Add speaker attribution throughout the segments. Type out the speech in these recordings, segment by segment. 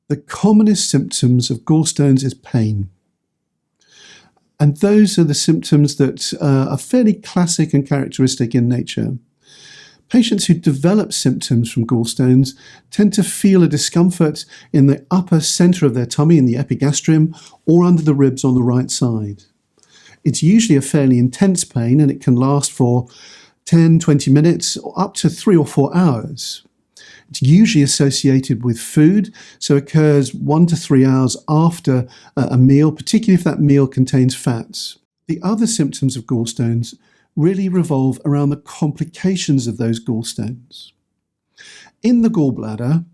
Speaker 1: The commonest symptoms of gallstones is pain. And those are the symptoms that are fairly classic and characteristic in nature. Patients who develop symptoms from gallstones tend to feel a discomfort in the upper center of their tummy, in the epigastrium, or under the ribs on the right side. It's usually a fairly intense pain, and it can last for 10, 20 minutes, or up to 3 or 4 hours. It's usually associated with food, so occurs 1 to 3 hours after a meal, particularly if that meal contains fats. The other symptoms of gallstones really revolve around the complications of those gallstones. In the gallbladder,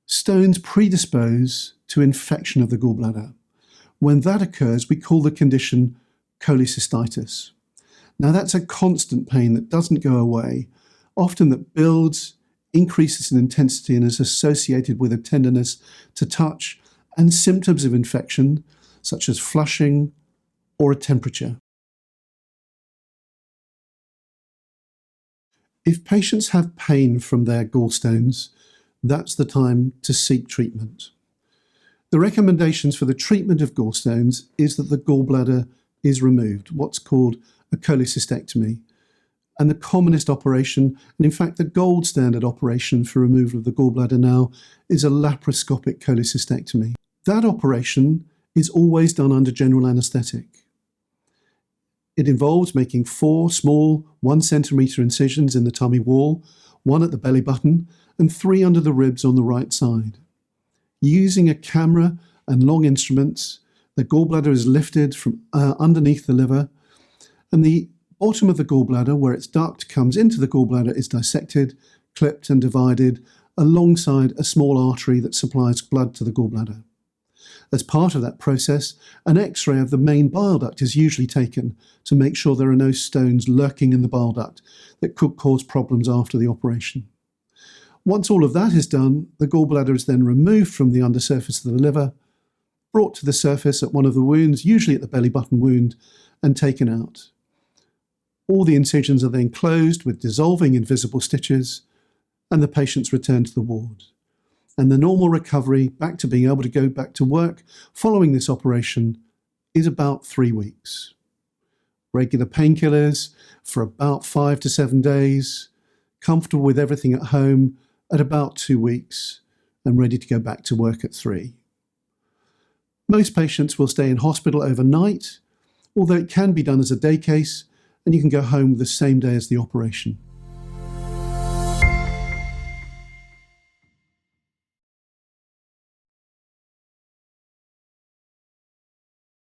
Speaker 1: stones predispose to infection of the gallbladder. When that occurs, we call the condition cholecystitis. Now, that's a constant pain that doesn't go away, often that builds, increases in intensity, and is associated with a tenderness to touch and symptoms of infection, such as flushing or a temperature. If patients have pain from their gallstones, that's the time to seek treatment. The recommendations for the treatment of gallstones is that the gallbladder is removed, what's called a cholecystectomy. And the commonest operation, and in fact the gold standard operation for removal of the gallbladder now, is a laparoscopic cholecystectomy. That operation is always done under general anaesthetic. It involves making 4 small 1 centimetre incisions in the tummy wall, 1 at the belly button, and 3 under the ribs on the right side. Using a camera and long instruments, the gallbladder is lifted from underneath the liver, and the bottom of the gallbladder, where its duct comes into the gallbladder, is dissected, clipped and divided alongside a small artery that supplies blood to the gallbladder. As part of that process, an X-ray of the main bile duct is usually taken to make sure there are no stones lurking in the bile duct that could cause problems after the operation. Once all of that is done, the gallbladder is then removed from the undersurface of the liver, brought to the surface at one of the wounds, usually at the belly button wound, and taken out. All the incisions are then closed with dissolving invisible stitches, and the patient's returned to the ward. And the normal recovery back to being able to go back to work following this operation is about 3 weeks. Regular painkillers for about 5 to 7 days, comfortable with everything at home at about 2 weeks, and ready to go back to work at 3. Most patients will stay in hospital overnight, although it can be done as a day case, and you can go home the same day as the operation.